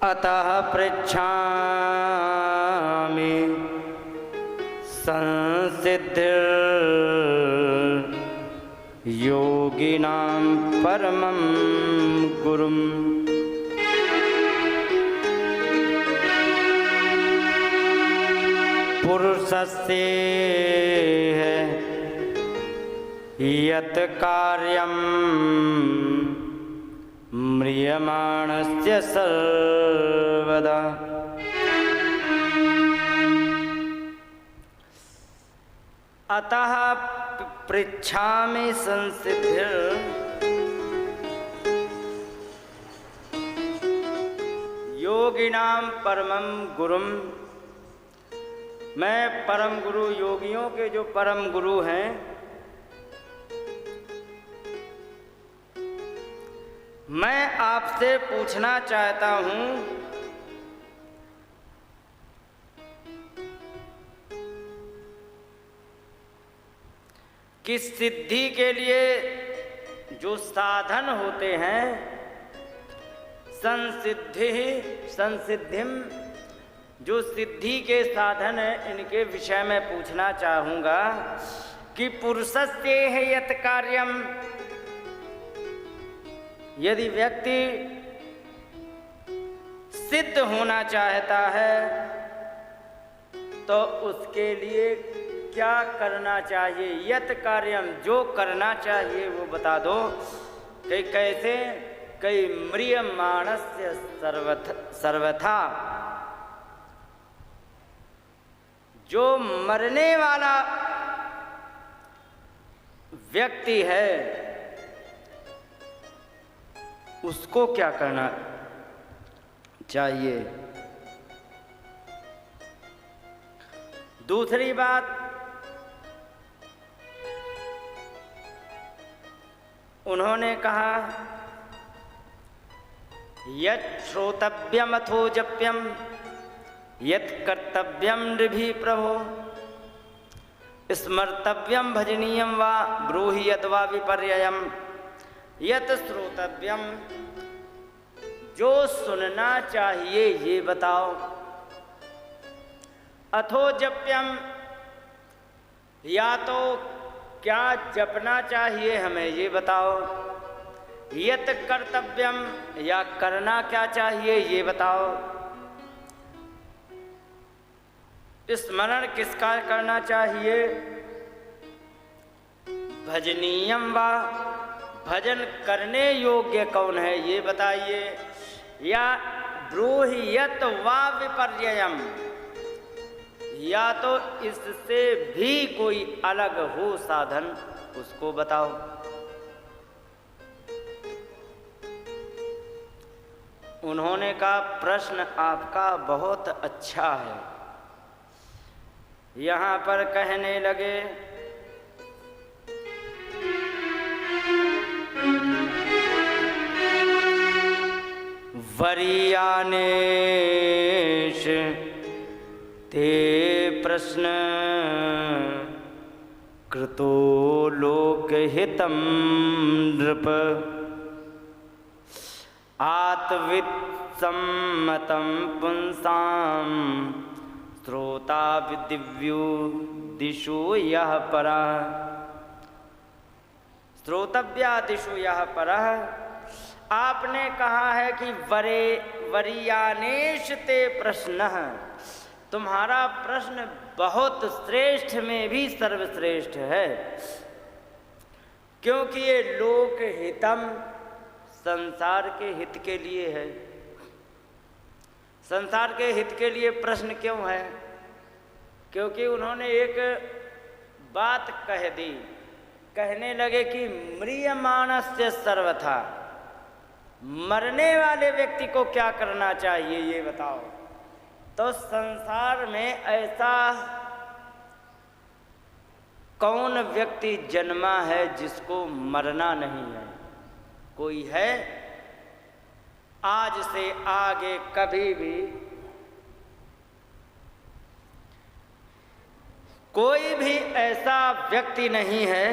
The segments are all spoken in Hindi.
अतः पृच्छामि संसिद्धिर्योगिनां परमं गुरुम्। पुरुषस्य यत् कार्यं म्रियमाणस्य सर्वदा। अतः पृच्छामि संसिद्धिर् योगिनां परमं गुरुम्। मैं परम गुरु, योगियों के जो परम गुरु हैं, मैं आपसे पूछना चाहता हूं कि सिद्धि के लिए जो साधन होते हैं, संसिद्धिम, जो सिद्धि के साधन है, इनके विषय में पूछना चाहूँगा कि पुरुषस्य है यत् कार्यम, यदि व्यक्ति सिद्ध होना चाहता है तो उसके लिए क्या करना चाहिए। यत् कार्यम, जो करना चाहिए वो बता दो। कि कैसे? कई म्रियमाणस्य सर्वथा, जो मरने वाला व्यक्ति है उसको क्या करना चाहिए। दूसरी बात, उन्होंने कहा यत् श्रोतव्यम अथो जप्यम यत् कर्तव्यम नृभिः प्रभो स्मर्तव्यम भजनीयम वा ब्रूहि यद्वा विपर्ययम्। यत् श्रोतव्यम, जो सुनना चाहिए ये बताओ। अथो जप्यम, या तो क्या जपना चाहिए हमें ये बताओ। यत् कर्तव्यम, या करना क्या चाहिए ये बताओ। स्मरण किसका करना चाहिए। भजनीयम वा, भजन करने योग्य कौन है ये बताइए। या ब्रूहि यत् वा विपर्ययम्, या तो इससे भी कोई अलग हो साधन, उसको बताओ। उन्होंने कहा प्रश्न आपका बहुत अच्छा है। यहाँ पर कहने लगे वरीयानेश ते प्रश्न कृतो लोकहितं नृप आत्वित्सम्मतं पुंसां श्रोता दिव्यो दिशो यः परः। श्रोतव्या दिशो यः परः। आपने कहा है कि वरीयानेश ते प्रश्न, तुम्हारा प्रश्न बहुत श्रेष्ठ में भी सर्वश्रेष्ठ है, क्योंकि ये लोक हितम, संसार के हित के लिए है। संसार के हित के लिए प्रश्न क्यों है? क्योंकि उन्होंने एक बात कह दी, कहने लगे कि म्रियमाणस्य सर्वथा, मरने वाले व्यक्ति को क्या करना चाहिए ये बताओ। तो संसार में ऐसा कौन व्यक्ति जन्मा है जिसको मरना नहीं है? कोई है? आज से आगे कभी भी कोई भी ऐसा व्यक्ति नहीं है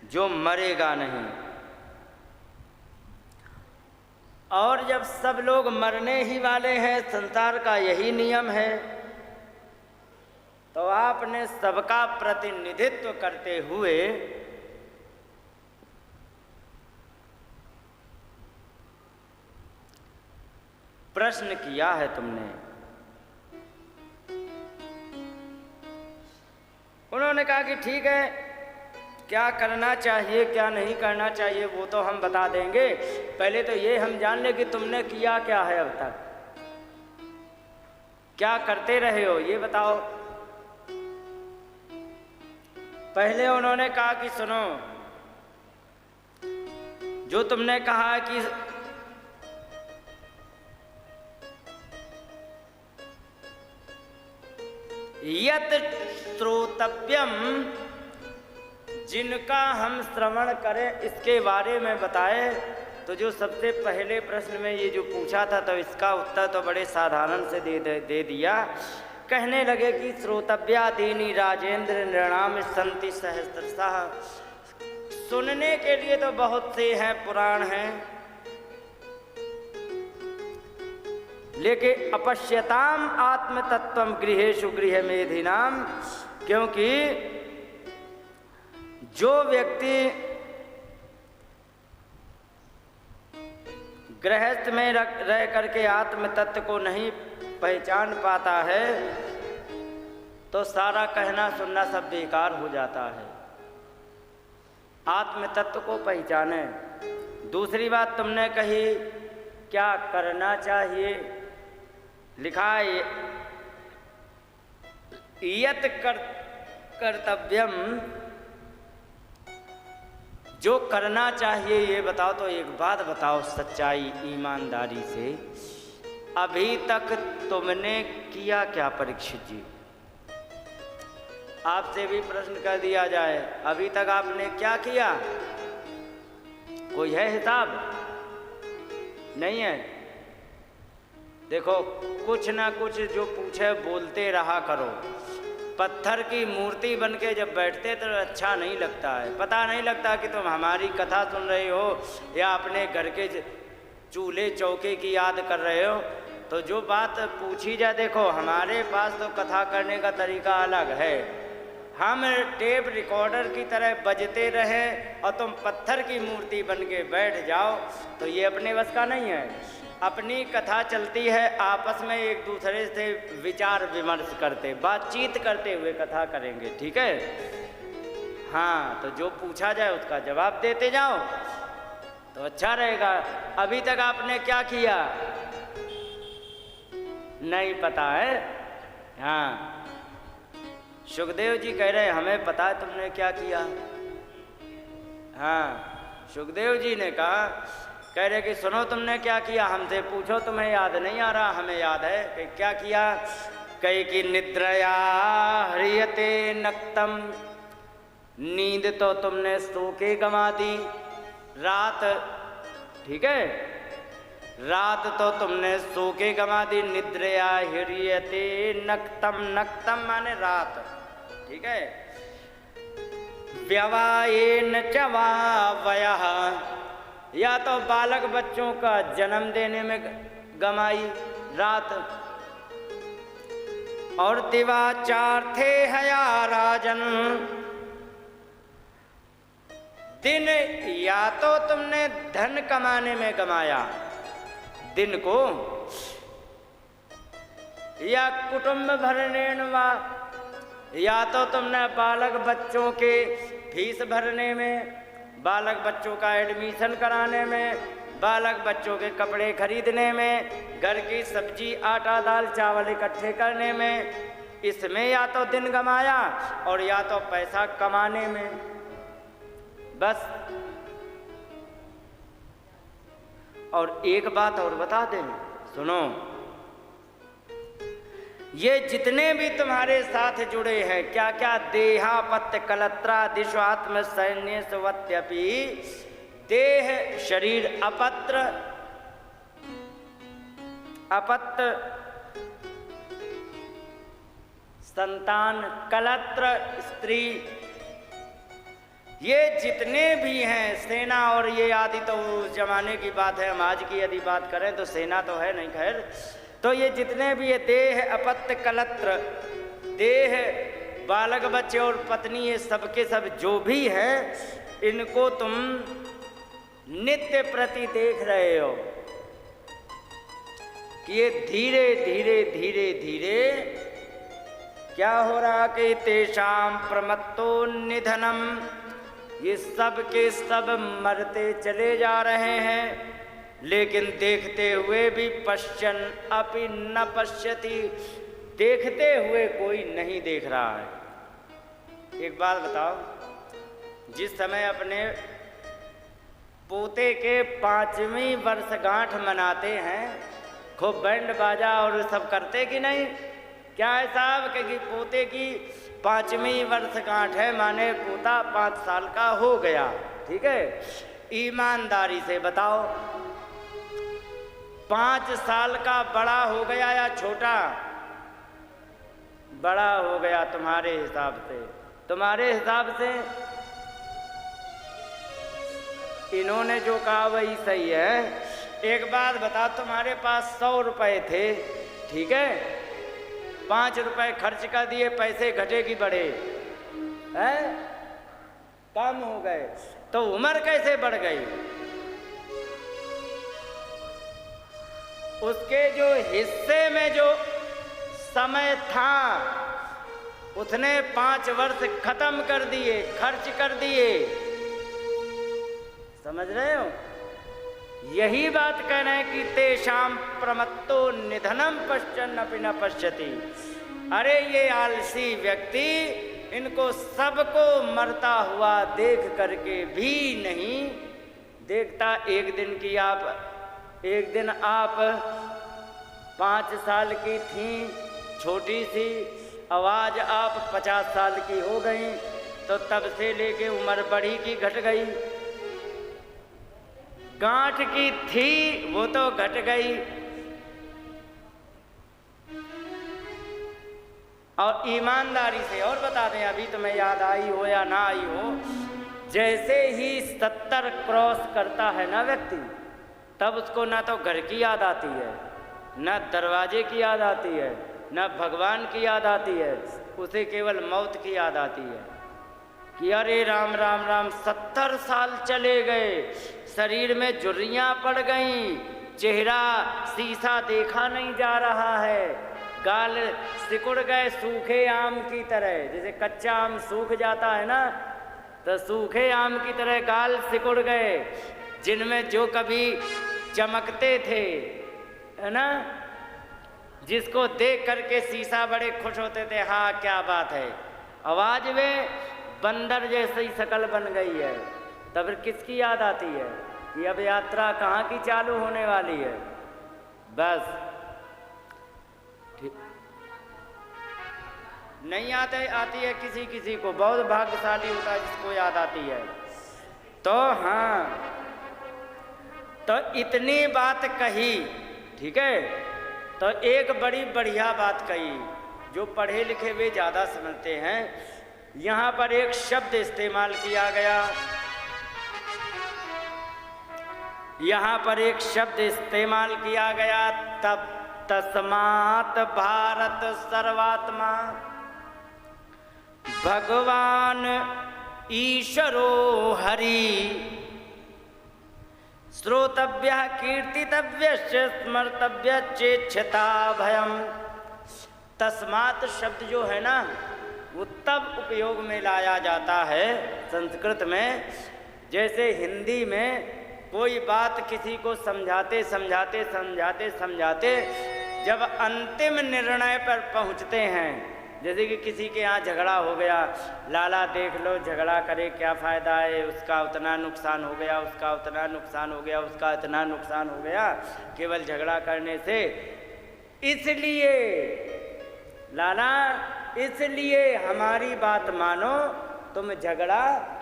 जो मरेगा नहीं। और जब सब लोग मरने ही वाले हैं, संसार का यही नियम है, तो आपने सबका प्रतिनिधित्व करते हुए प्रश्न किया है तुमने। उन्होंने कहा कि ठीक है, क्या करना चाहिए क्या नहीं करना चाहिए वो तो हम बता देंगे, पहले तो ये हम जान ले कि तुमने किया क्या है, अब तक क्या करते रहे हो ये बताओ। पहले उन्होंने कहा कि सुनो, जो तुमने कहा कि यत श्रोतव्यम, जिनका हम श्रवण करें इसके बारे में बताए। तो जो सबसे पहले प्रश्न में ये जो पूछा था, तो इसका उत्तर तो बड़े साधारण से दे दिया। कहने लगे कि श्रोतव्यादीनि राजेंद्र नृणाम संति सहस्रशः, सुनने के लिए तो बहुत से हैं, पुराण हैं, लेकिन अपश्यताम आत्मतत्वम गृहेषु गृह मेधिनाम, क्योंकि जो व्यक्ति गृहस्थ में रह करके आत्म तत्व को नहीं पहचान पाता है, तो सारा कहना सुनना सब बेकार हो जाता है। आत्म तत्व को पहचाने। दूसरी बात तुमने कही क्या करना चाहिए, लिखा है यत कर्तव्यम, जो करना चाहिए ये बताओ। तो एक बात बताओ सच्चाई ईमानदारी से, अभी तक तुमने किया क्या परीक्षित जी? आपसे भी प्रश्न कर दिया जाए, अभी तक आपने क्या किया? कोई है हिसाब? नहीं है। देखो, कुछ ना कुछ जो पूछे बोलते रहा करो। पत्थर की मूर्ति बन के जब बैठते तो अच्छा नहीं लगता है। पता नहीं लगता कि तुम हमारी कथा सुन रहे हो या अपने घर के चूल्हे चौके की याद कर रहे हो। तो जो बात पूछी जाए, देखो हमारे पास तो कथा करने का तरीका अलग है। हम टेप रिकॉर्डर की तरह बजते रहे और तुम पत्थर की मूर्ति बन के बैठ जाओ, तो ये अपने बस का नहीं है। अपनी कथा चलती है, आपस में एक दूसरे से विचार विमर्श करते, बातचीत करते हुए कथा करेंगे, ठीक है? हाँ, तो जो पूछा जाए उसका जवाब देते जाओ तो अच्छा रहेगा। अभी तक आपने क्या किया नहीं पता है। हाँ, सुखदेव जी कह रहे हमें पता है तुमने क्या किया। हाँ, सुखदेव जी ने कहा, कह रहे कि सुनो तुमने क्या किया, हमसे पूछो, तुम्हें याद नहीं आ रहा, हमें याद है कि क्या किया। कई की निद्रया ह्रियते नक्तम, नींद तो तुमने सो के गंवा दी। रात, ठीक है, रात तो तुमने सो के गंवा दी। निद्रया ह्रियते नक्तम, नक्तम माने रात, ठीक है। व्यवायेन च वावयः, या तो बालक बच्चों का जन्म देने में गमाई रात। और दिवाचार्थे हया राजन, दिन या तो तुमने धन कमाने में गमाया दिन को, या कुटुंब भरने वा, या तो तुमने बालक बच्चों के फीस भरने में, बालक बच्चों का एडमिशन कराने में, बालक बच्चों के कपड़े खरीदने में, घर की सब्जी आटा दाल चावल इकट्ठे करने में, इसमें या तो दिन गमाया और या तो पैसा कमाने में, बस। और एक बात और बता दें, सुनो, ये जितने भी तुम्हारे साथ जुड़े हैं, क्या क्या देहापत्य कलत्रा दिश्वात्म सैन्य स्वत्यपि, देह शरीर अपत्र, अपत्य संतान कलत्र स्त्री, ये जितने भी हैं सेना और ये आदि, तो उस जमाने की बात है, हम आज की यदि बात करें तो सेना तो है नहीं, खैर। तो ये जितने भी ये देह अपत्य कलत्र, देह बालक बच्चे और पत्नी, ये सबके सब जो भी हैं, इनको तुम नित्य प्रति देख रहे हो कि ये धीरे धीरे धीरे धीरे क्या हो रहा कि तेषाम प्रमत्तो निधनम, ये सब के सब मरते चले जा रहे हैं, लेकिन देखते हुए भी पश्चन अपि न पश्यति, देखते हुए कोई नहीं देख रहा है। एक बात बताओ, जिस समय अपने पोते के 5वीं वर्षगांठ मनाते हैं, खूब बैंड बाजा और सब करते कि नहीं? क्या है साहब कि पोते की 5वीं वर्षगांठ है, माने पोता 5 साल का हो गया, ठीक है। ईमानदारी से बताओ, 5 साल का बड़ा हो गया या छोटा? बड़ा हो गया तुम्हारे हिसाब से। तुम्हारे हिसाब से इन्होंने जो कहा वही सही है। एक बात बता, तुम्हारे पास 100 रुपए थे, ठीक है, 5 रुपए खर्च कर दिए, पैसे घटे कि बढ़े? हैं? कम हो गए, तो उम्र कैसे बढ़ गई? उसके जो हिस्से में जो समय था उसने 5 वर्ष खत्म कर दिए, खर्च कर दिए। समझ रहे हो? यही बात कह रहे हैं कि तेषाम प्रमत्तो निधनम पश्चन अपि न पश्यति। अरे ये आलसी व्यक्ति इनको सबको मरता हुआ देख करके भी नहीं देखता। एक दिन आप 5 साल की थी, छोटी सी, आवाज आप 50 साल की हो गई, तो तब से लेके उम्र बढ़ी की घट गई? गांठ की थी वो तो घट गई। और ईमानदारी से और बता दें, अभी तुम्हें याद आई हो या ना आई हो, जैसे ही 70 क्रॉस करता है ना व्यक्ति, तब उसको ना तो घर की याद आती है, ना दरवाजे की याद आती है, ना भगवान की याद आती है, उसे केवल मौत की याद आती है कि अरे राम राम राम, 70 साल चले गए, शरीर में झुर्रियाँ पड़ गईं, चेहरा शीशा देखा नहीं जा रहा है, गाल सिकुड़ गए सूखे आम की तरह। जैसे कच्चा आम सूख जाता है ना, तो सूखे आम की तरह गाल सिकुड़ गए, जिनमें जो कभी चमकते थे, है ना, जिसको देख करके शीशा बड़े खुश होते थे, हाँ क्या बात है, आवाज में बंदर जैसी शकल बन गई है। तब किसकी याद आती है कि अब यात्रा कहाँ की चालू होने वाली है? बस ठीक नहीं आती है किसी किसी को, बहुत भाग्यशाली होता है जिसको याद आती है। तो हाँ, तो इतनी बात कही, ठीक है। तो एक बड़ी बढ़िया बात कही, जो पढ़े लिखे वे ज़्यादा समझते हैं। यहाँ पर एक शब्द इस्तेमाल किया गया, यहाँ पर एक शब्द इस्तेमाल किया गया, तब तस्मात् भारत सर्वात्मा भगवान ईश्वरो हरि श्रोतव्य कीर्तितव्य स्मर्तव्य चेच्छता भयम। तस्मात् शब्द जो है ना, वो तब उपयोग में लाया जाता है संस्कृत में, जैसे हिंदी में कोई बात किसी को समझाते समझाते समझाते समझाते जब अंतिम निर्णय पर पहुंचते हैं, जैसे कि किसी के यहाँ झगड़ा हो गया, लाला देख लो झगड़ा करे क्या फ़ायदा है, उसका उतना नुकसान हो गया, उसका उतना नुकसान हो गया, उसका इतना नुकसान हो गया केवल झगड़ा करने से। इसलिए लाला, इसलिए हमारी बात मानो, तुम झगड़ा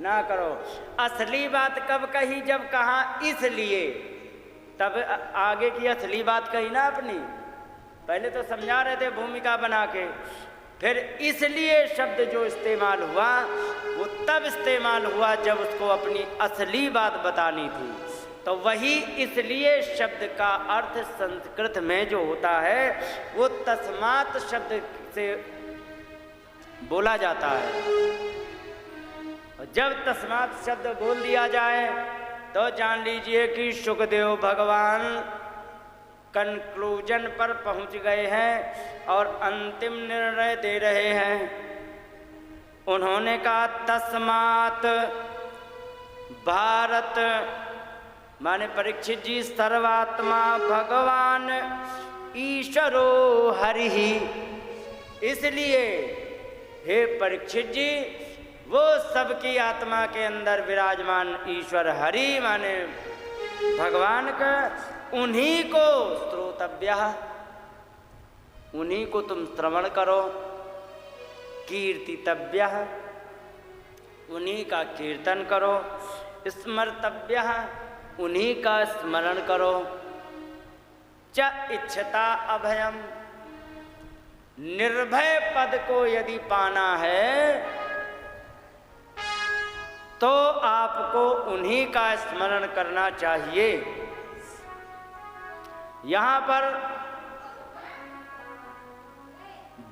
ना करो। असली बात कब कही? जब कहा इसलिए, तब आगे की असली बात कही ना अपनी। पहले तो समझा रहे थे भूमिका बना के, फिर इसलिए शब्द जो इस्तेमाल हुआ वो तब इस्तेमाल हुआ जब उसको अपनी असली बात बतानी थी। तो वही इसलिए शब्द का अर्थ संस्कृत में जो होता है वो तस्मात् शब्द से बोला जाता है। जब तस्मात् शब्द बोल दिया जाए तो जान लीजिए कि सुखदेव भगवान कंक्लूजन पर पहुंच गए हैं और अंतिम निर्णय दे रहे हैं। उन्होंने कहा तस्मात् भारत माने परीक्षित जी सर्वात्मा भगवान ईश्वरो हरि ही। इसलिए हे परीक्षित जी वो सबकी आत्मा के अंदर विराजमान ईश्वर हरि माने भगवान का, उन्हीं को श्रोतव्य, उन्हीं को तुम श्रवण करो, कीर्तितव्य, उन्हीं का कीर्तन करो, स्मर्तव्य, उन्हीं का स्मरण करो, च इच्छता अभयम, निर्भय पद को यदि पाना है तो आपको उन्हीं का स्मरण करना चाहिए। यहाँ पर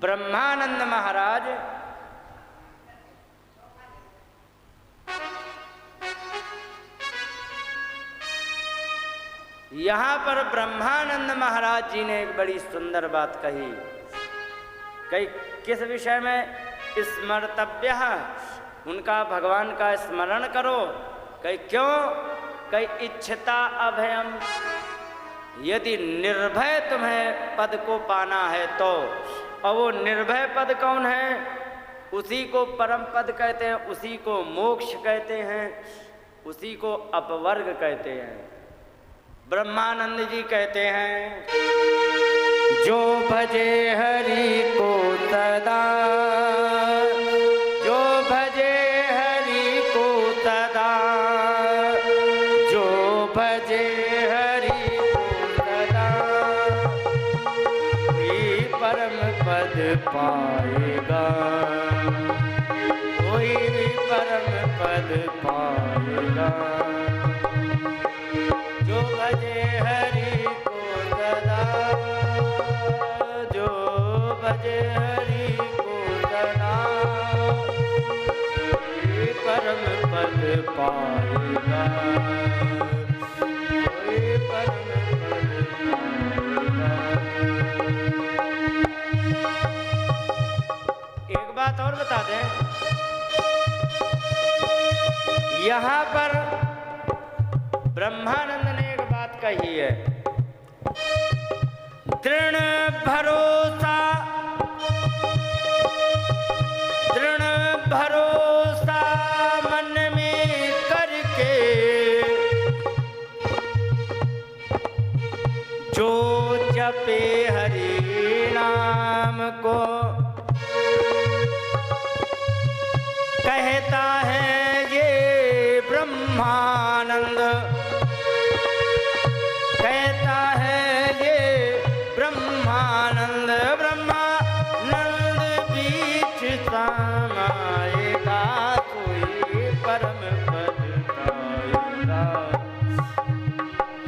ब्रह्मानंद महाराज यहाँ पर ब्रह्मानंद महाराज जी ने एक बड़ी सुंदर बात कही। कई किस विषय में? स्मर्तव्य, उनका भगवान का स्मरण करो। कई क्यों? कई इच्छता अभयम, यदि निर्भय तुम्हें पद को पाना है तो। और वो निर्भय पद कौन है? उसी को परम पद कहते हैं, उसी को मोक्ष कहते हैं, उसी को अपवर्ग कहते हैं। ब्रह्मानंद जी कहते हैं जो भजे हरि को सदा, जो भजे हरि को सदा, जो भजे हरि को सदा, कोई परम पद पाएगा, कोई भी परम पद पाएगा। जो भजे हरि को सदा, जो भजे हरि को सदा, कोई परम पद पाएगा, कोई परम पद पाएगा। एक बात और बता दें, यहाँ पर ब्रह्मानंद ने एक बात कही है, दृढ़ भरोसा, दृढ़ भरोसा मन में करके, जो जपे हरि नाम को, कहता है ये ब्रह्मानंद, कहता है ये ब्रह्मानंद, ब्रह्मानंद बीच समाएगा, कोई परम पद पाएगा,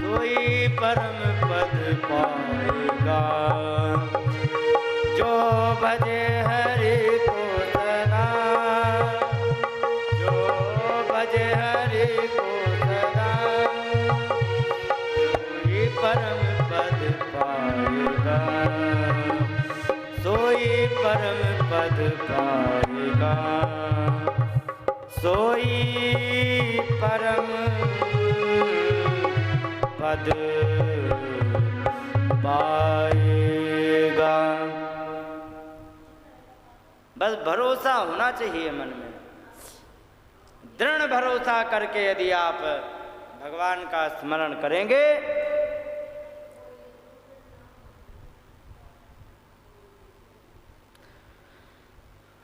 कोई परम पद पाएगा। जो भजे हरि को सदा, जो भजे हरि को सदा, कोई परम पद पाएगा, सोई परम पद पाएगा, सोई परम पद पाएगा। बस भरोसा होना चाहिए मन में। दृढ़ भरोसा करके यदि आप भगवान का स्मरण करेंगे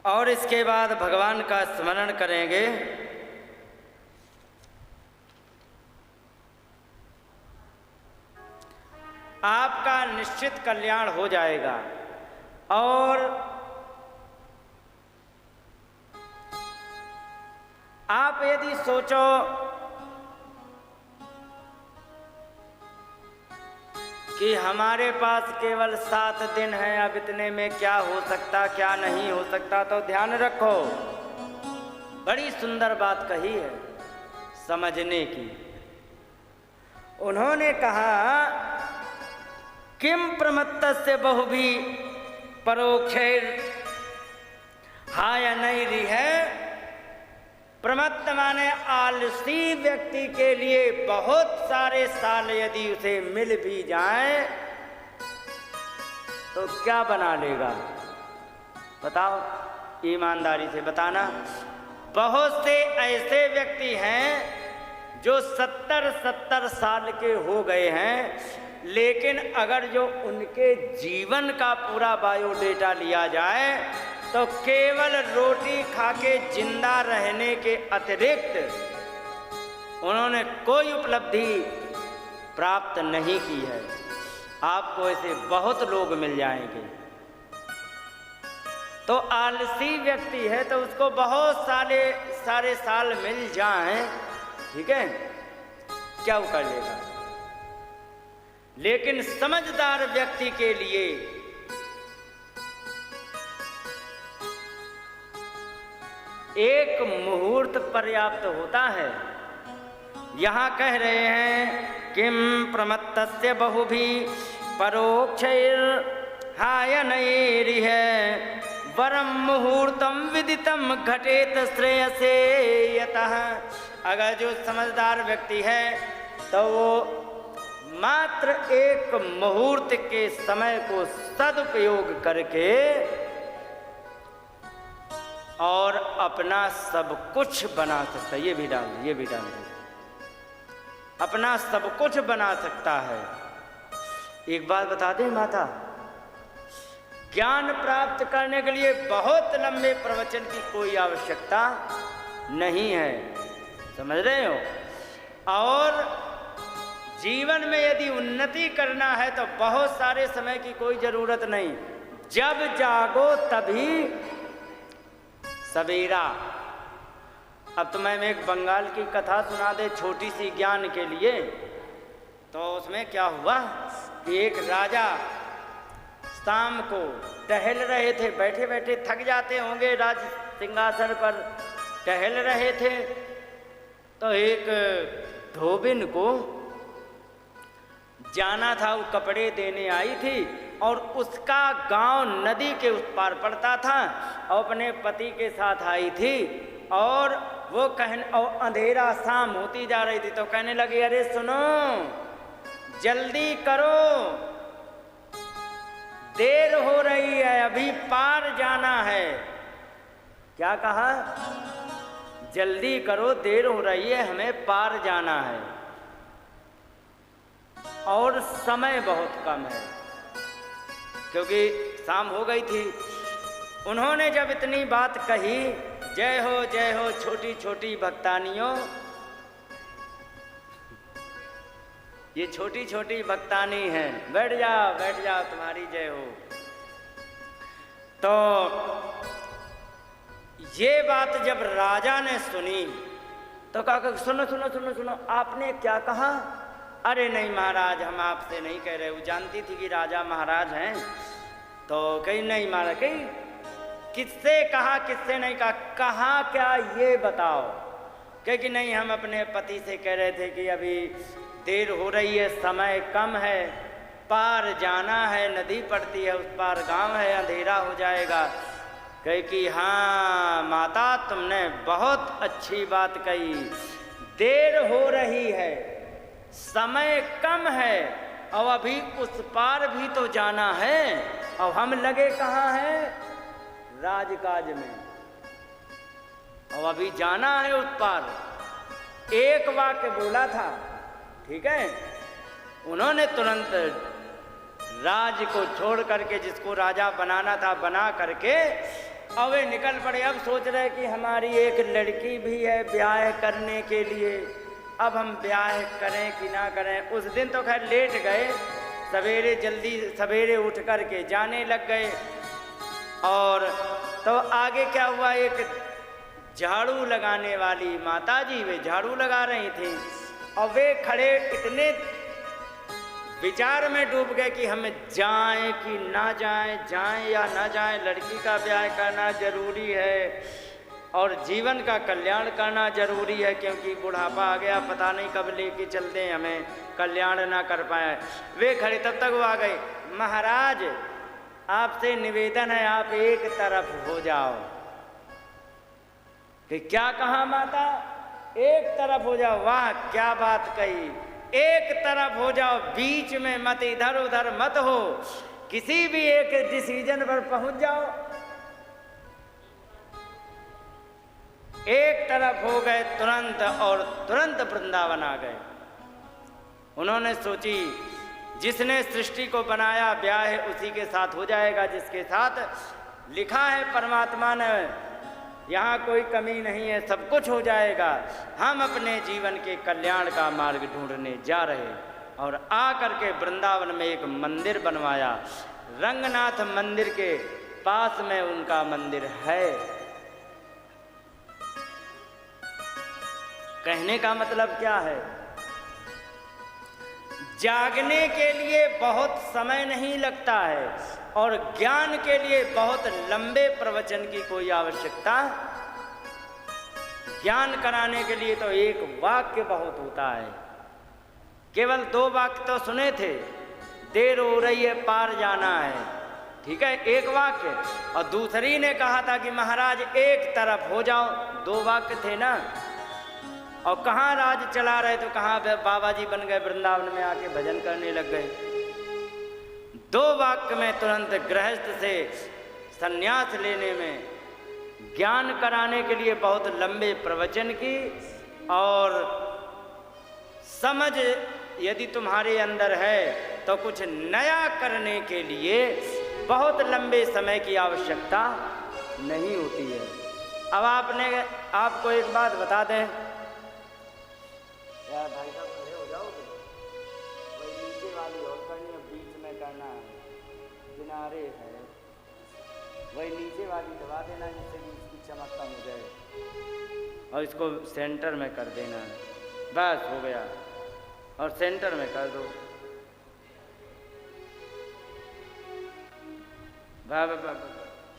और इसके बाद भगवान का स्मरण करेंगे आपका निश्चित कल्याण हो जाएगा। और आप यदि सोचो कि हमारे पास केवल 7 दिन है, अब इतने में क्या हो सकता क्या नहीं हो सकता, तो ध्यान रखो बड़ी सुंदर बात कही है समझने की। उन्होंने कहा किम प्रमत्तस्य बहुभी परोक्षैर हाय नैरी है। प्रमत्त माने आलसी व्यक्ति के लिए बहुत सारे साल यदि उसे मिल भी जाए तो क्या बना लेगा बताओ, ईमानदारी से बताना। बहुत से ऐसे व्यक्ति हैं जो 70-70 साल के हो गए हैं, लेकिन अगर जो उनके जीवन का पूरा बायोडेटा लिया जाए तो केवल रोटी खा के जिंदा रहने के अतिरिक्त उन्होंने कोई उपलब्धि प्राप्त नहीं की है। आपको ऐसे बहुत लोग मिल जाएंगे। तो आलसी व्यक्ति है तो उसको बहुत सारे साल मिल जाएं, ठीक है, क्या वो कर लेगा। लेकिन समझदार व्यक्ति के लिए एक मुहूर्त पर्याप्त होता है। यहाँ कह रहे हैं किम प्रमत्तस्य बहुभी परोक्षैर हायनैरिह वरम मुहूर्तम विदितम घटेत श्रेयसे यतः। अगर जो समझदार व्यक्ति है तो वो मात्र एक मुहूर्त के समय को सदुपयोग करके और अपना सब कुछ बना सकता है। ये भी डाल दो, अपना सब कुछ बना सकता है। एक बात बता दें माता, ज्ञान प्राप्त करने के लिए बहुत लंबे प्रवचन की कोई आवश्यकता नहीं है, समझ रहे हो। और जीवन में यदि उन्नति करना है तो बहुत सारे समय की कोई जरूरत नहीं, जब जागो तभी सवेरा। अब तो मैं एक बंगाल की कथा सुना दे छोटी सी ज्ञान के लिए। तो उसमें क्या हुआ कि एक राजा शाम को टहल रहे थे, बैठे बैठे थक जाते होंगे, राज सिंहासन पर टहल रहे थे। तो एक धोबिन को जाना था, वो कपड़े देने आई थी और उसका गांव नदी के उस पार पड़ता था और अपने पति के साथ आई थी। और वो और अंधेरा शाम होती जा रही थी तो कहने लगी अरे सुनो जल्दी करो, देर हो रही है, अभी पार जाना है। क्या कहा? जल्दी करो, देर हो रही है, हमें पार जाना है और समय बहुत कम है, क्योंकि शाम हो गई थी। उन्होंने जब इतनी बात कही, जय हो छोटी छोटी भक्तानियों, ये छोटी छोटी भक्तानी हैं, बैठ जाओ तुम्हारी जय हो। तो ये बात जब राजा ने सुनी तो कहा सुनो सुनो सुनो सुनो, आपने क्या कहा? अरे नहीं महाराज, हम आपसे नहीं कह रहे। वो जानती थी कि राजा महाराज हैं, तो कहीं नहीं महाराज, कहीं किससे कहा किससे नहीं कहा, कहा क्या ये बताओ। कहे कि नहीं, हम अपने पति से कह रहे थे कि अभी देर हो रही है, समय कम है, पार जाना है, नदी पड़ती है, उस पार गांव है, अंधेरा हो जाएगा। कहे कि हाँ माता, तुमने बहुत अच्छी बात कही, देर हो रही है, समय कम है और अभी उस पार भी तो जाना है, और हम लगे कहाँ हैं? राजकाज में, और अभी जाना है उस पार। एक वाक्य बोला था, ठीक है। उन्होंने तुरंत राज को छोड़ करके, जिसको राजा बनाना था बना करके, और वे निकल पड़े। अब सोच रहे कि हमारी एक लड़की भी है ब्याह करने के लिए, अब हम ब्याह करें कि ना करें। उस दिन तो खैर लेट गए, जल्दी सवेरे उठ करके जाने लग गए। और तो आगे क्या हुआ, एक झाड़ू लगाने वाली माता जी वे झाड़ू लगा रही थी और वे खड़े इतने विचार में डूब गए कि हम जाएं कि ना जाएं, जाएं या ना जाएं, लड़की का ब्याह करना जरूरी है और जीवन का कल्याण करना जरूरी है, क्योंकि बुढ़ापा आ गया, पता नहीं कब लेके चलते हैं, हमें कल्याण ना कर पाए। वे खड़े, तब तक वो आ गए, महाराज आपसे निवेदन है आप एक तरफ हो जाओ। कि क्या कहा माता? एक तरफ हो जाओ। वाह क्या बात कही, एक तरफ हो जाओ, बीच में मत, इधर उधर मत हो, किसी भी एक डिसीजन पर पहुंच जाओ। एक तरफ हो गए तुरंत और तुरंत वृंदावन आ गए। उन्होंने सोची जिसने सृष्टि को बनाया ब्याह उसी के साथ हो जाएगा, जिसके साथ लिखा है परमात्मा ने, यहाँ कोई कमी नहीं है, सब कुछ हो जाएगा। हम अपने जीवन के कल्याण का मार्ग ढूंढने जा रहे और आकर के वृंदावन में एक मंदिर बनवाया। रंगनाथ मंदिर के पास में उनका मंदिर है। कहने का मतलब क्या है? जागने के लिए बहुत समय नहीं लगता है और ज्ञान के लिए बहुत लंबे प्रवचन की कोई आवश्यकता। ज्ञान कराने के लिए तो एक वाक्य बहुत होता है। केवल 2 वाक्य तो सुने थे, देर हो रही है पार जाना है, ठीक है, एक वाक्य, और दूसरी ने कहा था कि महाराज एक तरफ हो जाओ, 2 वाक्य थे ना। और कहाँ राज चला रहे तो कहाँ बाबा जी बन गए, वृंदावन में आके भजन करने लग गए। 2 वाक्य में तुरंत गृहस्थ से संन्यास लेने में, ज्ञान कराने के लिए बहुत लंबे प्रवचन की, और समझ यदि तुम्हारे अंदर है तो कुछ नया करने के लिए बहुत लंबे समय की आवश्यकता नहीं होती है। अब आपको एक बात बता दें यार, भाई साहब खड़े हो जाओगे, वही नीचे वाली और करनी है, बीच में करना है, किनारे है, वही नीचे वाली दबा देना जिससे इसकी चमक कम हो जाए, और इसको सेंटर में कर देना है, बस हो गया, और सेंटर में कर दो।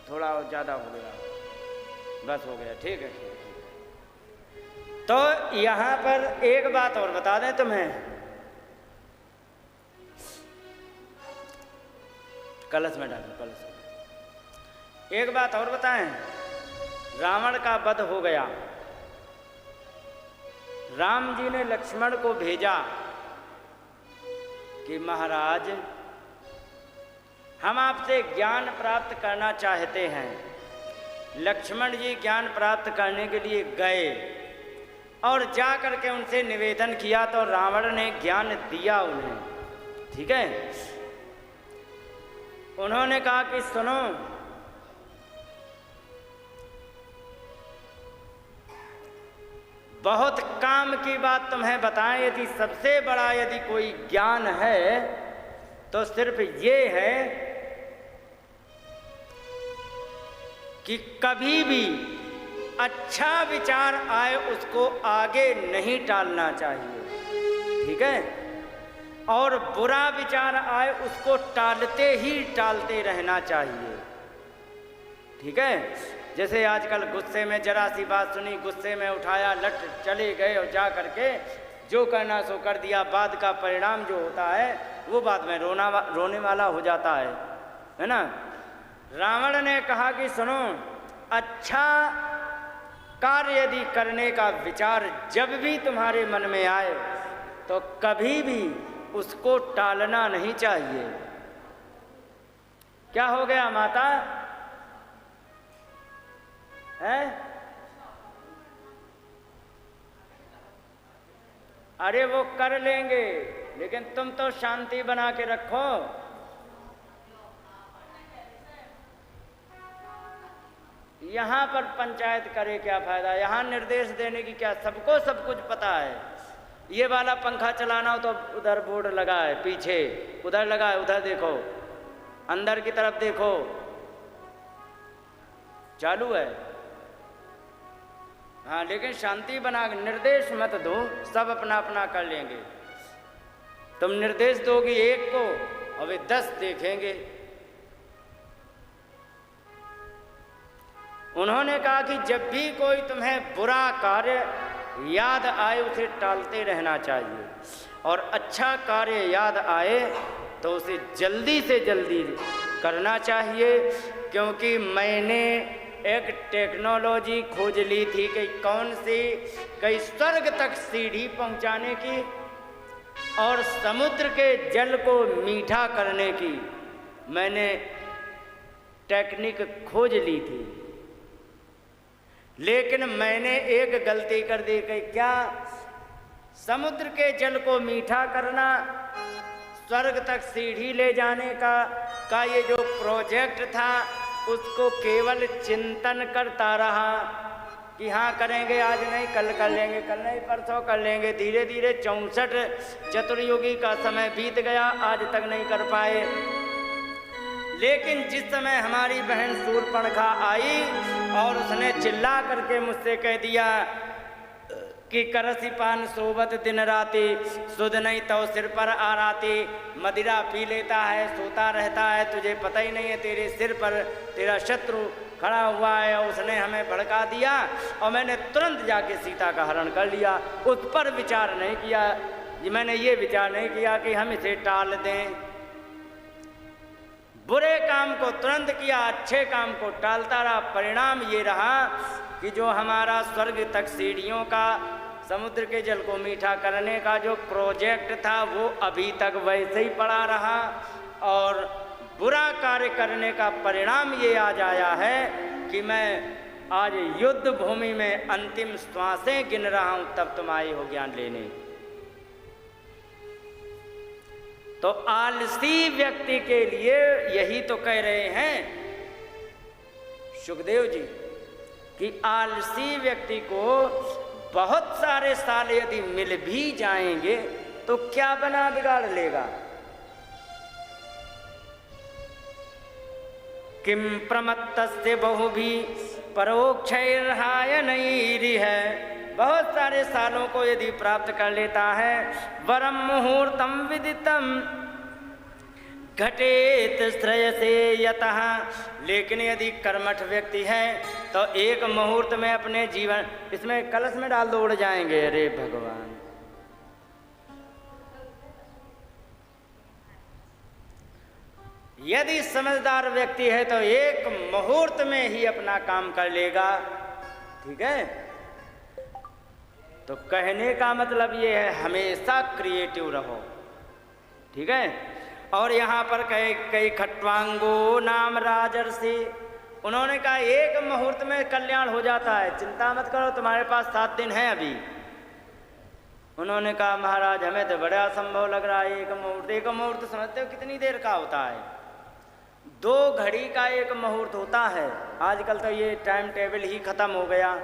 थोड़ा और ज़्यादा हो गया, बस हो गया, ठीक है, ठीक है। तो यहाँ पर एक बात और बता दें तुम्हें, कलश में डालो, कलश में। एक बात और बताएं, रावण का वध हो गया, राम जी ने लक्ष्मण को भेजा कि महाराज हम आपसे ज्ञान प्राप्त करना चाहते हैं। लक्ष्मण जी ज्ञान प्राप्त करने के लिए गए और जा करके उनसे निवेदन किया तो रावण ने ज्ञान दिया उन्हें, ठीक है। उन्होंने कहा कि सुनो, बहुत काम की बात तुम्हें बताएं, यदि सबसे बड़ा यदि कोई ज्ञान है तो सिर्फ ये है कि कभी भी अच्छा विचार आए उसको आगे नहीं टालना चाहिए, ठीक है, और बुरा विचार आए उसको टालते ही टालते रहना चाहिए, ठीक है। जैसे आजकल गुस्से में जरा सी बात सुनी, गुस्से में उठाया, लट चले गए और जा करके जो करना सो कर दिया, बाद का परिणाम जो होता है वो बाद में रोने वाला हो जाता है ना। रावण ने कहा कि सुनो, अच्छा कार्य यदि करने का विचार जब भी तुम्हारे मन में आए तो कभी भी उसको टालना नहीं चाहिए। क्या हो गया माता? है? अरे वो कर लेंगे, लेकिन तुम तो शांति बना के रखो। यहाँ पर पंचायत करे क्या फायदा, यहाँ निर्देश देने की क्या, सबको सब कुछ पता है। ये वाला पंखा चलाना हो तो उधर बोर्ड लगा है, पीछे उधर लगा है, उधर देखो, अंदर की तरफ देखो, चालू है। हाँ, लेकिन शांति बना, निर्देश मत दो, सब अपना अपना कर लेंगे। तुम निर्देश दोगी एक को और वे 10 देखेंगे। उन्होंने कहा कि जब भी कोई तुम्हें बुरा कार्य याद आए उसे टालते रहना चाहिए, और अच्छा कार्य याद आए तो उसे जल्दी से जल्दी करना चाहिए। क्योंकि मैंने एक टेक्नोलॉजी खोज ली थी कि कौन सी, कई स्वर्ग तक सीढ़ी पहुंचाने की और समुद्र के जल को मीठा करने की मैंने टेक्निक खोज ली थी। लेकिन मैंने एक गलती कर दी कि क्या समुद्र के जल को मीठा करना, स्वर्ग तक सीढ़ी ले जाने का ये जो प्रोजेक्ट था उसको केवल चिंतन करता रहा कि हाँ करेंगे, आज नहीं कल कर लेंगे, कल नहीं परसों कर लेंगे। धीरे धीरे 64 चतुर्युगी का समय बीत गया, आज तक नहीं कर पाए। लेकिन जिस समय हमारी बहन शूर्पणखा आई और उसने चिल्ला करके मुझसे कह दिया कि करसी पान सोबत दिन राती, सुध नहीं तो सिर पर आ राती, मदिरा पी लेता है सोता रहता है, तुझे पता ही नहीं है तेरे सिर पर तेरा शत्रु खड़ा हुआ है, और उसने हमें भड़का दिया। और मैंने तुरंत जाके सीता का हरण कर लिया। उस पर विचार नहीं किया, मैंने ये विचार नहीं किया कि हम इसे टाल दें। बुरे काम को तुरंत किया, अच्छे काम को टालता रहा। परिणाम ये रहा कि जो हमारा स्वर्ग तक सीढ़ियों का, समुद्र के जल को मीठा करने का जो प्रोजेक्ट था वो अभी तक वैसे ही पड़ा रहा, और बुरा कार्य करने का परिणाम ये आज आया है कि मैं आज युद्ध भूमि में अंतिम श्वासें गिन रहा हूं, तब तुम आए हो ज्ञान लेने। तो आलसी व्यक्ति के लिए यही तो कह रहे हैं सुखदेव जी कि आलसी व्यक्ति को बहुत सारे साल यदि मिल भी जाएंगे तो क्या बना बिगाड़ लेगा। किम प्रमत्तस्य बहुभी परोक्षैर्हाय नैरिह, बहुत सारे सालों को यदि प्राप्त कर लेता है। वरम मुहूर्तम विदितम घटेत श्रेयसे यतः, लेकिन यदि कर्मठ व्यक्ति है तो एक मुहूर्त में अपने जीवन, इसमें कलश में डाल दो उड़ जाएंगे। अरे भगवान, यदि समझदार व्यक्ति है तो एक मुहूर्त में ही अपना काम कर लेगा। ठीक है, तो कहने का मतलब ये है हमेशा क्रिएटिव रहो। ठीक है, और यहाँ पर कई खट्वांगो नाम राजर्षि, उन्होंने कहा एक मुहूर्त में कल्याण हो जाता है, चिंता मत करो, तुम्हारे पास 7 दिन है अभी। उन्होंने कहा महाराज हमें तो बड़ा असंभव लग रहा है, एक मुहूर्त समझते हो कितनी देर का होता है? 2 घड़ी का एक मुहूर्त होता है। आजकल तो ये टाइम टेबल ही खत्म हो गया,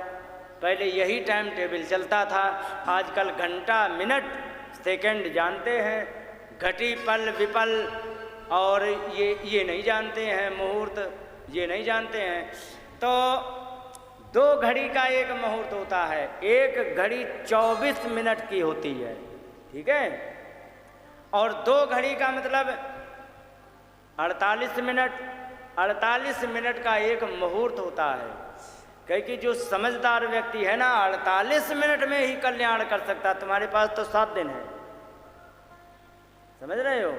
पहले यही टाइम टेबल चलता था। आजकल घंटा मिनट सेकंड जानते हैं, घटी पल विपल और ये नहीं जानते हैं, मुहूर्त ये नहीं जानते हैं। तो 2 घड़ी का एक मुहूर्त होता है, एक घड़ी 24 मिनट की होती है। ठीक है, और 2 घड़ी का मतलब 48 मिनट, 48 मिनट का एक मुहूर्त होता है। क्योंकि जो समझदार व्यक्ति है ना 48 मिनट में ही कल्याण कर सकता। तुम्हारे पास तो 7 दिन है, समझ रहे हो।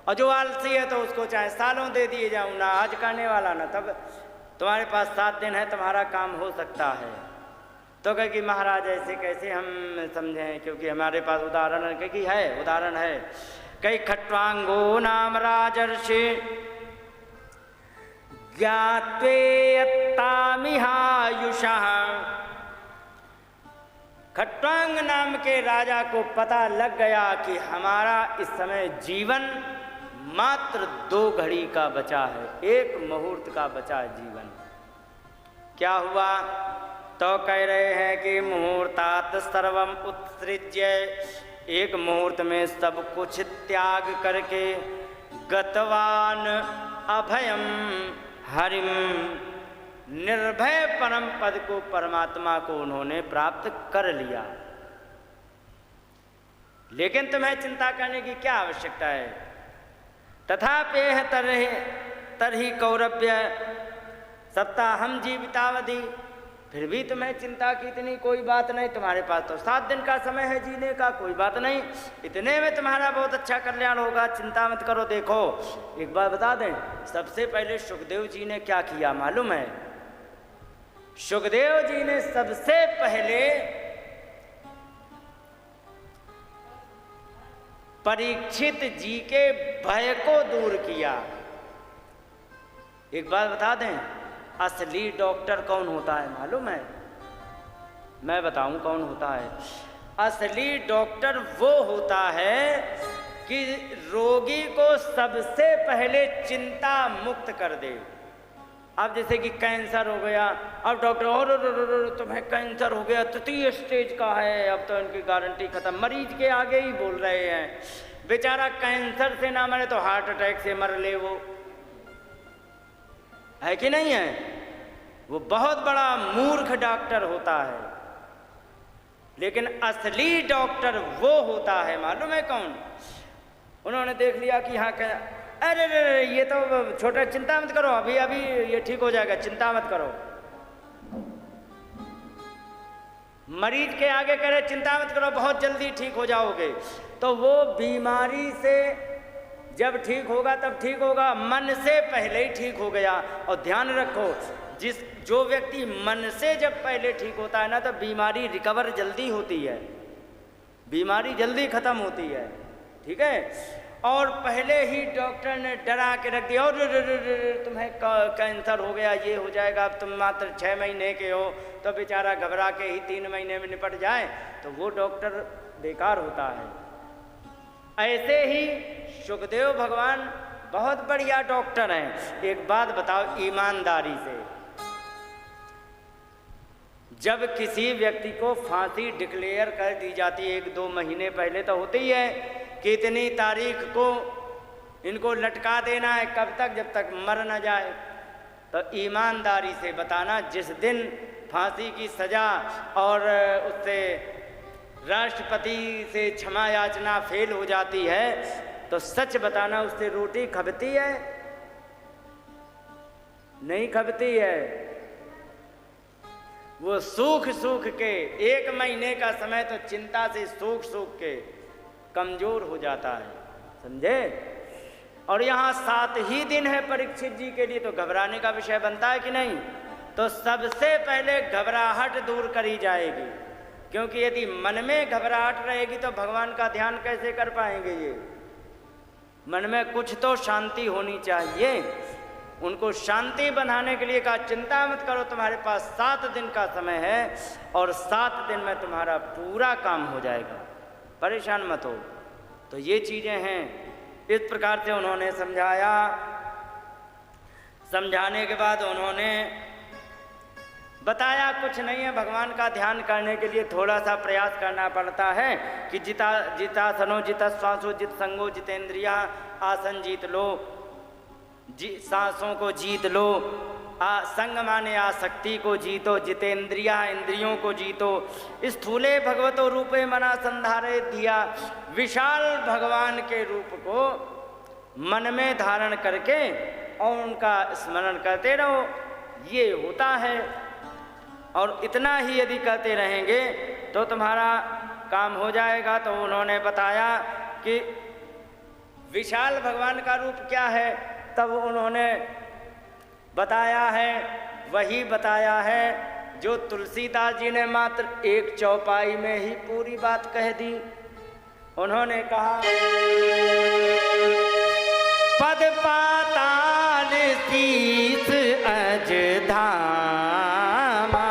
और जो आलसी है तो उसको चाहे सालों दे दिए जाऊँ, ना आज करने वाला ना तब, तुम्हारे पास 7 दिन है, तुम्हारा काम हो सकता है। तो कहे कि महाराज ऐसे कैसे हम समझें, क्योंकि हमारे पास उदाहरण है, क्योंकि है उदाहरण है। कई खट्वांगो नाम राजर्षि ज्ञात्वेयत्तामिहायुषः, खट्वांग नाम के राजा को पता लग गया कि हमारा इस समय जीवन मात्र 2 घड़ी का बचा है, एक मुहूर्त का बचा है जीवन। क्या हुआ? तो कह रहे हैं कि मुहूर्तात सर्वम उत्सृज्य, एक मुहूर्त में सब कुछ त्याग करके गतवान अभयम हरिम, निर्भय परम पद को, परमात्मा को उन्होंने प्राप्त कर लिया। लेकिन तुम्हें चिंता करने की क्या आवश्यकता है? तथापेह तरहि कौरव्य सप्ताहम जीवितावधि, फिर भी तुम्हें चिंता की इतनी कोई बात नहीं, तुम्हारे पास तो 7 दिन का समय है जीने का, कोई बात नहीं, इतने में तुम्हारा बहुत अच्छा कल्याण होगा, चिंता मत करो। देखो एक बात बता दें, सबसे पहले सुखदेव जी ने क्या किया मालूम है? सुखदेव जी ने सबसे पहले परीक्षित जी के भय को दूर किया। एक बात बता दें, असली डॉक्टर कौन होता है मालूम है? मैं बताऊं कौन होता है? असली डॉक्टर वो होता है कि रोगी को सबसे पहले चिंता मुक्त कर दे। अब जैसे कि कैंसर हो गया, अब डॉक्टर और तुम्हें कैंसर हो गया, 3 स्टेज का है, अब तो इनकी गारंटी खत्म, मरीज के आगे ही बोल रहे हैं। बेचारा कैंसर से ना मरे तो हार्ट अटैक से मर ले, वो है कि नहीं है? वो बहुत बड़ा मूर्ख डॉक्टर होता है। लेकिन असली डॉक्टर वो होता है मालूम है कौन? उन्होंने देख लिया कि हाँ अरे रे ये तो छोटा, चिंता मत करो, अभी अभी ये ठीक हो जाएगा, चिंता मत करो। मरीज के आगे कह रहे चिंता मत करो, बहुत जल्दी ठीक हो जाओगे, तो वो बीमारी से जब ठीक होगा तब ठीक होगा, मन से पहले ही ठीक हो गया। और ध्यान रखो, जो व्यक्ति मन से जब पहले ठीक होता है ना, तो बीमारी रिकवर जल्दी होती है, बीमारी जल्दी खत्म होती है। ठीक है? और पहले ही डॉक्टर ने डरा के रख दिया, और तुम्हें कैंसर हो गया, ये हो जाएगा, अब तुम मात्र 6 महीने के हो, तो बेचारा घबरा के ही 3 महीने में निपट जाए, तो वो डॉक्टर बेकार होता है। ऐसे ही सुखदेव भगवान बहुत बढ़िया डॉक्टर हैं। एक बात बताओ ईमानदारी से, जब किसी व्यक्ति को फांसी डिक्लेयर कर दी जाती है 1-2 महीने पहले तो होती है कि इतनी तारीख को इनको लटका देना है, कब तक? जब तक मर न जाए। तो ईमानदारी से बताना, जिस दिन फांसी की सज़ा और उससे राष्ट्रपति से क्षमा याचना फेल हो जाती है, तो सच बताना, उससे रोटी खपती है? नहीं खपती है। वो सूख सूख के 1 महीने का समय तो चिंता से सूख सूख के कमजोर हो जाता है, समझे? और यहाँ 7 ही दिन है परीक्षित जी के लिए, तो घबराने का विषय बनता है कि नहीं? तो सबसे पहले घबराहट दूर करी जाएगी, क्योंकि यदि मन में घबराहट रहेगी तो भगवान का ध्यान कैसे कर पाएंगे? ये मन में कुछ तो शांति होनी चाहिए। उनको शांति बनाने के लिए कहा, चिंता मत करो, तुम्हारे पास 7 दिन का समय है और 7 दिन में तुम्हारा पूरा काम हो जाएगा, परेशान मत हो। तो ये चीज़ें हैं। इस प्रकार से उन्होंने समझाया। समझाने के बाद उन्होंने बताया कुछ नहीं है, भगवान का ध्यान करने के लिए थोड़ा सा प्रयास करना पड़ता है कि जितासनो जित श्वासो जित संगो जितेंद्रिया, आसन जीत लो, सांसों को जीत लो, संग माने आसक्ति को जीतो, जितेंद्रिया इंद्रियों को जीतो, स्थूले भगवतो रूपे मना संधारे दिया, विशाल भगवान के रूप को मन में धारण करके और उनका स्मरण करते रहो, ये होता है। और इतना ही यदि करते रहेंगे तो तुम्हारा काम हो जाएगा। तो उन्होंने बताया कि विशाल भगवान का रूप क्या है, तब उन्होंने बताया है, वही बताया है जो तुलसीदास जी ने मात्र 1 चौपाई में ही पूरी बात कह दी। उन्होंने कहा, पद पाताल शीस अज धामा,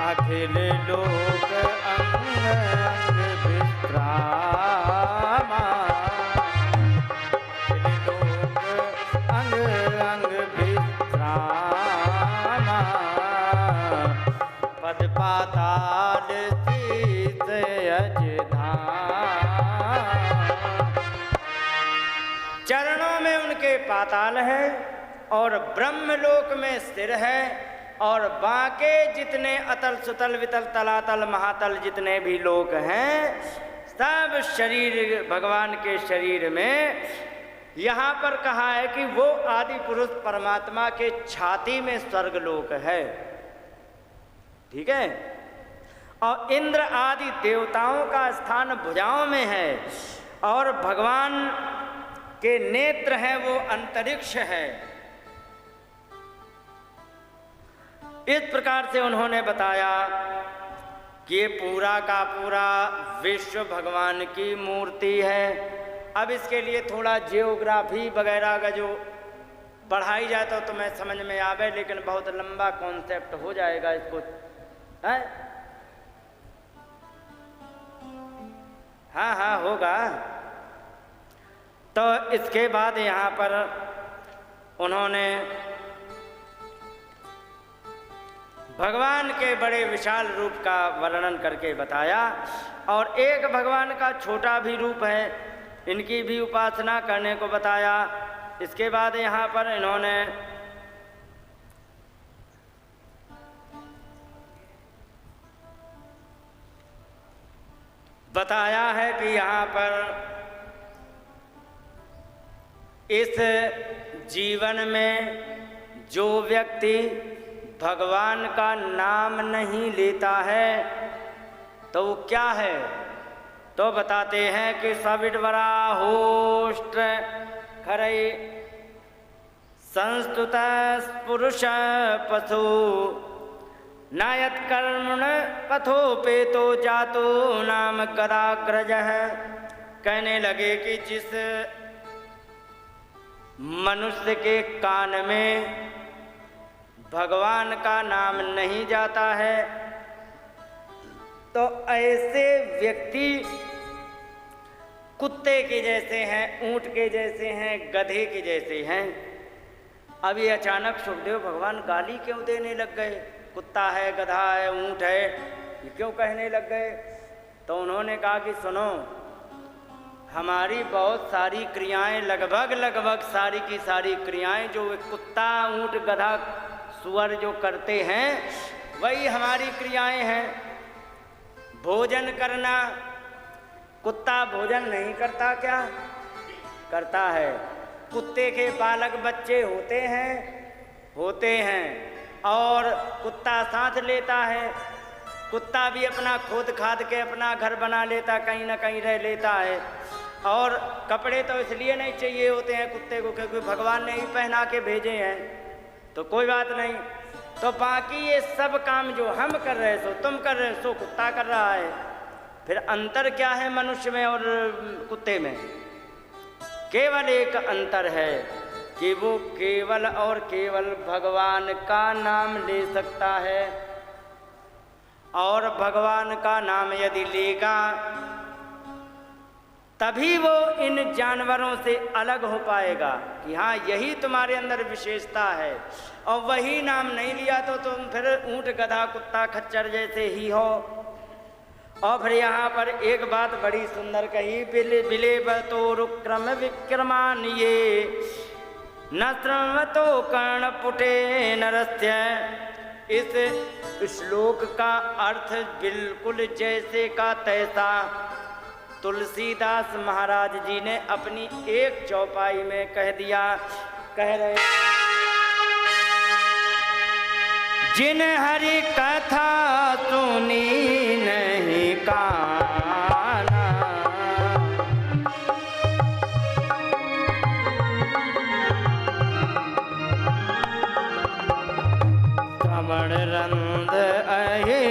अखिल लोक अंग अंग विश्रामा, अखिल लोक अंग अंग विश्रामा, पद पाताल शीस अज धामा। पाताल है और ब्रह्मलोक में स्थिर है, और बाके जितने अतल सुतल वितल तलातल महातल जितने भी लोक हैं, सब शरीर भगवान के शरीर में यहाँ पर कहा है कि वो आदि पुरुष परमात्मा के छाती में स्वर्गलोक है। ठीक है। और इंद्र आदि देवताओं का स्थान भुजाओं में है, और भगवान के नेत्र हैं वो अंतरिक्ष है। इस प्रकार से उन्होंने बताया कि ये पूरा का पूरा विश्व भगवान की मूर्ति है। अब इसके लिए थोड़ा जियोग्राफी वगैरह का जो पढ़ाई जाए तो तुम्हें समझ में आवे, लेकिन बहुत लंबा कॉन्सेप्ट हो जाएगा इसको, है? हाँ हाँ होगा। तो इसके बाद यहाँ पर उन्होंने भगवान के बड़े विशाल रूप का वर्णन करके बताया, और एक भगवान का छोटा भी रूप है, इनकी भी उपासना करने को बताया। इसके बाद यहाँ पर इन्होंने बताया है कि यहाँ पर इस जीवन में जो व्यक्ति भगवान का नाम नहीं लेता है तो वो क्या है, तो बताते हैं कि सविडवरा होष्ट खरई संस्तुत पुरुष पशु नायत कर्मण पथोपेतो जातो नाम गदाग्रज है। कहने लगे कि जिस मनुष्य के कान में भगवान का नाम नहीं जाता है तो ऐसे व्यक्ति कुत्ते के जैसे हैं, ऊंट के जैसे हैं, गधे के जैसे हैं। अभी अचानक सुखदेव भगवान गाली क्यों देने लग गए? कुत्ता है, गधा है, ऊंट है, ये क्यों कहने लग गए? तो उन्होंने कहा कि सुनो, हमारी बहुत सारी क्रियाएं, लगभग सारी की सारी क्रियाएं जो कुत्ता, ऊंट, गधा, सुअर जो करते हैं वही हमारी क्रियाएं हैं। भोजन करना, कुत्ता भोजन नहीं करता क्या? करता है। कुत्ते के बालक बच्चे होते हैं और कुत्ता साथ लेता है। कुत्ता भी अपना खोद खाद के अपना घर बना लेता, कहीं ना कहीं रह लेता है। और कपड़े तो इसलिए नहीं चाहिए होते हैं कुत्ते को क्योंकि भगवान ने ही पहना के भेजे हैं, तो कोई बात नहीं। तो बाकी ये सब काम जो हम कर रहे सो तुम कर रहे सो कुत्ता कर रहा है। फिर अंतर क्या है मनुष्य में और कुत्ते में? केवल एक अंतर है कि वो केवल और केवल भगवान का नाम ले सकता है, और भगवान का नाम यदि लेगा तभी वो इन जानवरों से अलग हो पाएगा कि हाँ यही तुम्हारे अंदर विशेषता है। और वही नाम नहीं लिया तो तुम फिर ऊंट, गधा, कुत्ता, खच्चर जैसे ही हो। और फिर यहाँ पर एक बात बड़ी सुंदर कही, बिले बतो रुक्रम विक्रमान ये न श्रवतो कर्ण पुटे नरस्य। इस श्लोक का अर्थ बिल्कुल जैसे का तैसा तुलसीदास महाराज जी ने अपनी एक चौपाई में कह दिया। कह रहे, जिन हरि कथा सुनी नहीं काना, श्रवण रंध अहे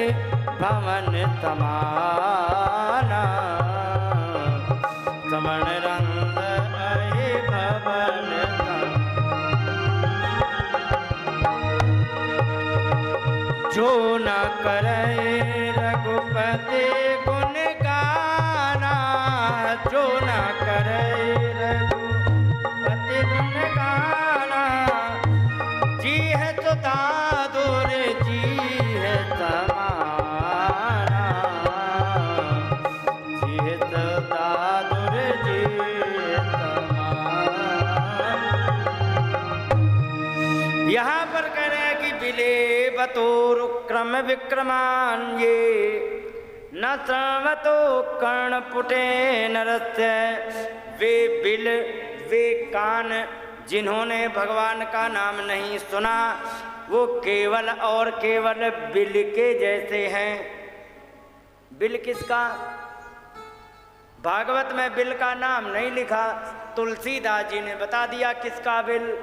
भवन समाना, श्रवण रंध अहे भवन जो न करे रघुपति गुण गाना, जो न करे रघुपति गुण गाना। जी है तो दादुर जी है समाना, जी है तो दादुर जी है समाना। यहाँ पर कह रहे हैं कि बिले बतोर क्रम विक्रमान ये न श्रवतो कर्ण पुटे नरस्य। वे बिल, वे कान जिन्होंने भगवान का नाम नहीं सुना, वो केवल और केवल बिल के जैसे हैं। बिल किसका? भागवत में बिल का नाम नहीं लिखा, तुलसीदास जी ने बता दिया किसका बिल।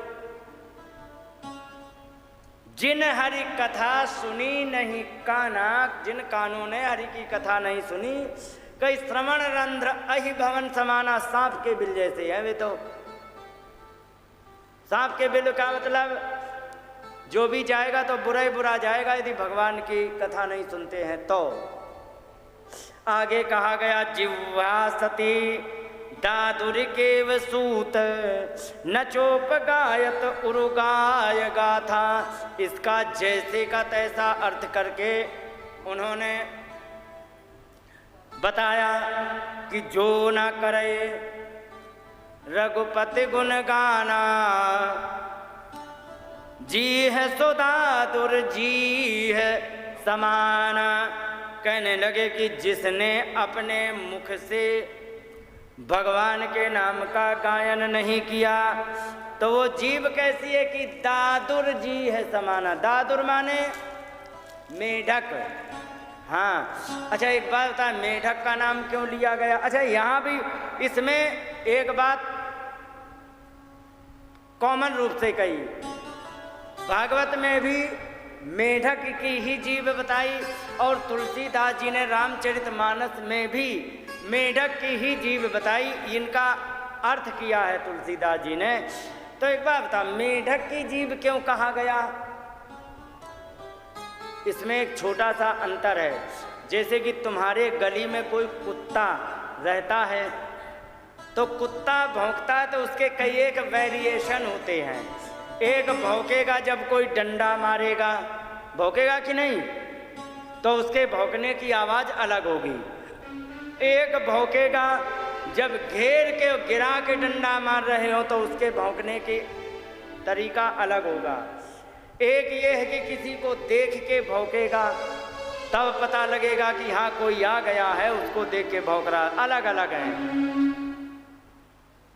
जिन हरि कथा सुनी नहीं काना, जिन कानों ने हरि की कथा नहीं सुनी, कई श्रवण रंध्र अहि भवन समाना, सांप के बिल जैसे हैं वे तो। सांप के बिल का मतलब जो भी जाएगा तो बुरा ही बुरा जाएगा यदि भगवान की कथा नहीं सुनते हैं तो। आगे कहा गया जिह्वा सती दादुर केव सूत न चोप गायत उरुगाय गाथा। इसका जैसे का तैसा अर्थ करके उन्होंने बताया कि जो न करे रघुपति गुण गाना, जी है सो दादुर जी है समाना। कहने लगे कि जिसने अपने मुख से भगवान के नाम का गायन नहीं किया तो वो जीव कैसी है कि दादुर जी है समाना। दादुर माने मेढक। हाँ, अच्छा एक बात बता, मेढक का नाम क्यों लिया गया? अच्छा यहाँ भी इसमें एक बात कॉमन रूप से कही, भागवत में भी मेढक की ही जीव बताई और तुलसीदास जी ने रामचरितमानस में भी मेढक की ही जीव बताई। इनका अर्थ किया है तुलसीदास जी ने। तो एक बात बता, मेढक की जीव क्यों कहा गया? इसमें एक छोटा सा अंतर है। जैसे कि तुम्हारे गली में कोई कुत्ता रहता है तो कुत्ता भौंकता है तो उसके कई एक वेरिएशन होते हैं। एक भौंकेगा जब कोई डंडा मारेगा, भौंकेगा कि नहीं, तो उसके भौंकने की आवाज़ अलग होगी। एक भौंकेगा जब घेर के गिरा के डंडा मार रहे हो तो उसके भौंकने की तरीका अलग होगा। एक ये है कि किसी को देख के भौंकेगा तब पता लगेगा कि हाँ कोई आ गया है, उसको देख के भौंक रहा। अलग अलग है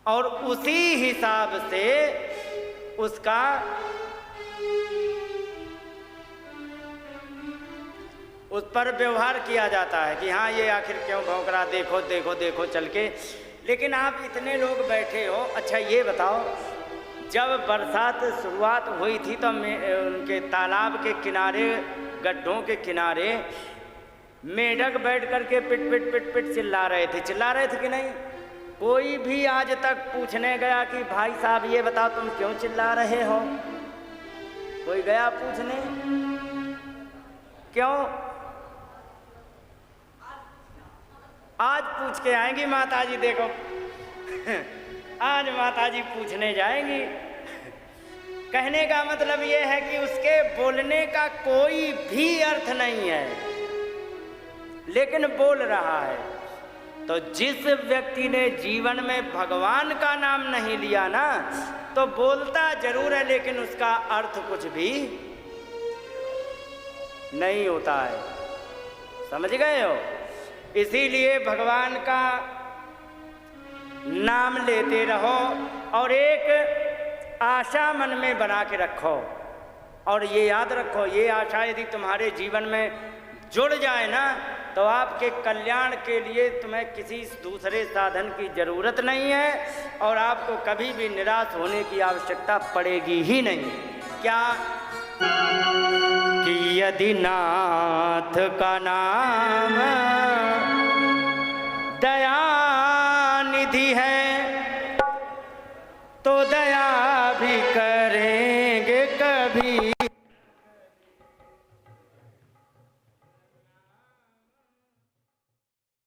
और उसी हिसाब से उसका उस पर व्यवहार किया जाता है कि हाँ ये आखिर क्यों भौंक रहा, देखो देखो देखो चल के। लेकिन आप इतने लोग बैठे हो, अच्छा ये बताओ, जब बरसात शुरुआत हुई थी तो उनके तालाब के किनारे, गड्ढों के किनारे मेढक बैठ करके पिट पिट पिट पिट चिल्ला रहे थे। चिल्ला रहे थे कि नहीं? कोई भी आज तक पूछने गया कि भाई साहब ये बताओ तुम क्यों चिल्ला रहे हो? कोई गया पूछने? क्यों? आज पूछ के आएंगी माता जी, देखो आज माता जी पूछने जाएंगी। कहने का मतलब ये है कि उसके बोलने का कोई भी अर्थ नहीं है लेकिन बोल रहा है। तो जिस व्यक्ति ने जीवन में भगवान का नाम नहीं लिया ना, तो बोलता जरूर है लेकिन उसका अर्थ कुछ भी नहीं होता है। समझ गए हो? इसीलिए भगवान का नाम लेते रहो और एक आशा मन में बना के रखो। और ये याद रखो, ये आशा यदि तुम्हारे जीवन में जुड़ जाए ना तो आपके कल्याण के लिए तुम्हें किसी दूसरे साधन की जरूरत नहीं है और आपको कभी भी निराश होने की आवश्यकता पड़ेगी ही नहीं। क्या कि यदि नाथ का नाम दया निधि है तो दया भी कर